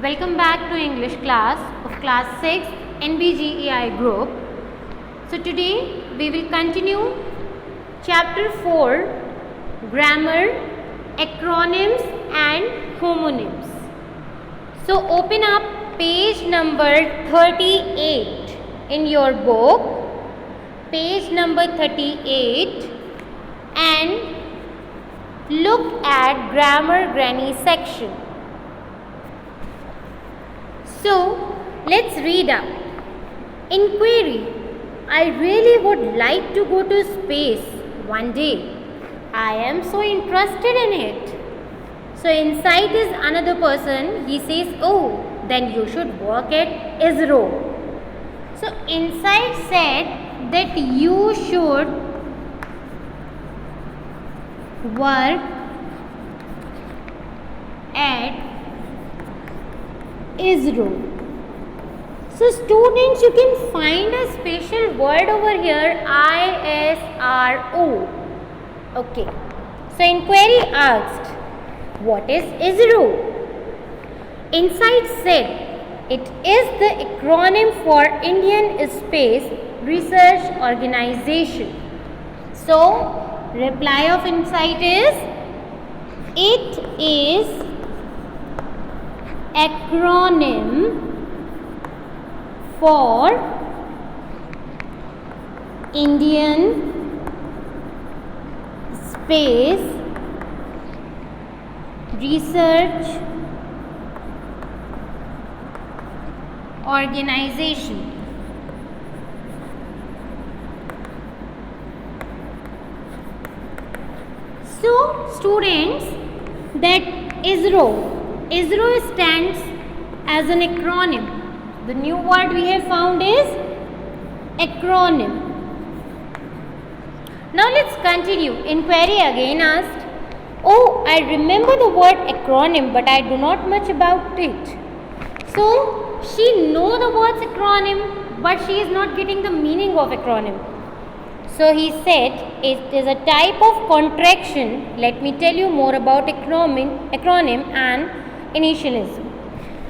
Welcome back to English class of class 6 NBGEI group. So today we will continue chapter 4 grammar, acronyms and homonyms. So open up page number 38 in your book, page number 38, and look at grammar granny section. So let's read up. Inquiry. I really would like to go to space one day. I am so interested in it. So insight is another person. He says, oh, then you should work at ISRO. So insight said that you should work at ISRO. So students, you can find a special word over here, ISRO. Okay. So inquiry asked, what is ISRO? Insight said, it is the acronym for Indian Space Research Organization. So reply of Insight is, it is acronym for Indian Space Research Organization. So students, that ISRO stands as an acronym. The new word we have found is acronym. Now let's continue. Inquiry again asked, oh, I remember the word acronym, but I do not much about it. So she knows the words acronym, but she is not getting the meaning of acronym. So he said, it is a type of contraction. Let me tell you more about acronym and initialism.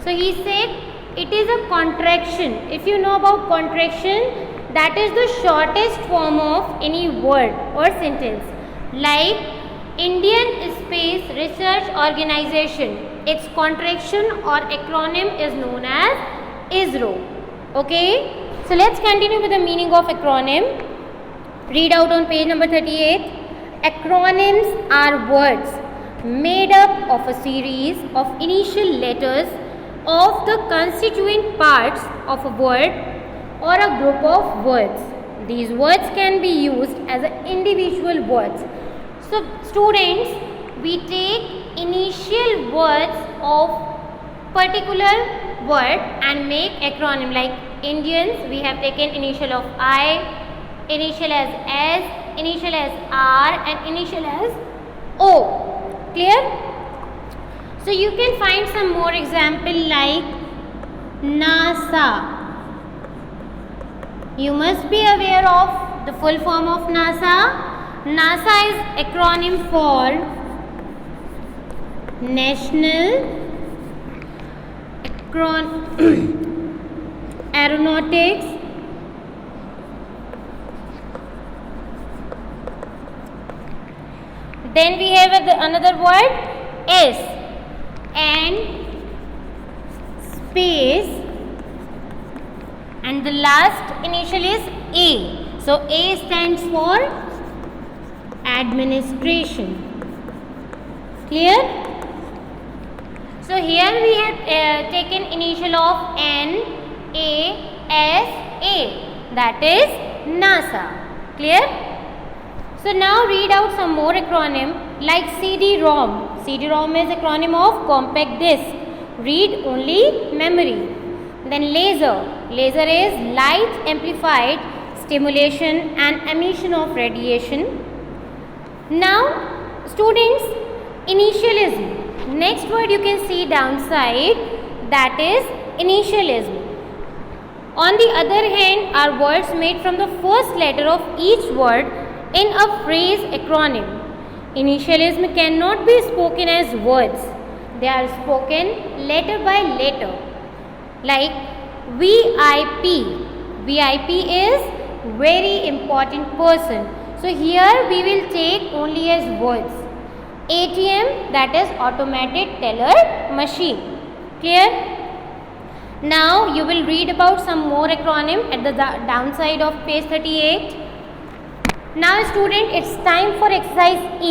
So he said, it is a contraction. If you know about contraction, that is the shortest form of any word or sentence. Like Indian Space Research Organization, its contraction or acronym is known as ISRO. Okay. So let's continue with the meaning of acronym. Read out on page number 38. Acronyms are words made up of a series of initial letters of the constituent parts of a word or a group of words. These words can be used as individual words. So students, we take initial words of particular word and make acronym. Like Indians, we have taken initial of I, initial as S, initial as R and initial as O. Clear? So you can find some more example like NASA. You must be aware of the full form of NASA. NASA is acronym for National Aeronautics Then we have another word S, and space, and the last initial is A. So A stands for administration. Clear? So here we have taken initial of N, A, S, A. That is NASA. Clear? So now read out some more acronym like CD-ROM. CD-ROM is acronym of compact disc. Read only memory. Then laser. Laser is light amplified stimulation and emission of radiation. Now students, initialism. Next word you can see downside, that is initialism. On the other hand are words made from the first letter of each word in a phrase acronym. Initialism cannot be spoken as words. They are spoken letter by letter. Like VIP. VIP is very important person. So here we will take only as words. ATM, that is automated teller machine. Clear? Now you will read about some more acronym at the downside of page 38. Now student, it's time for exercise E.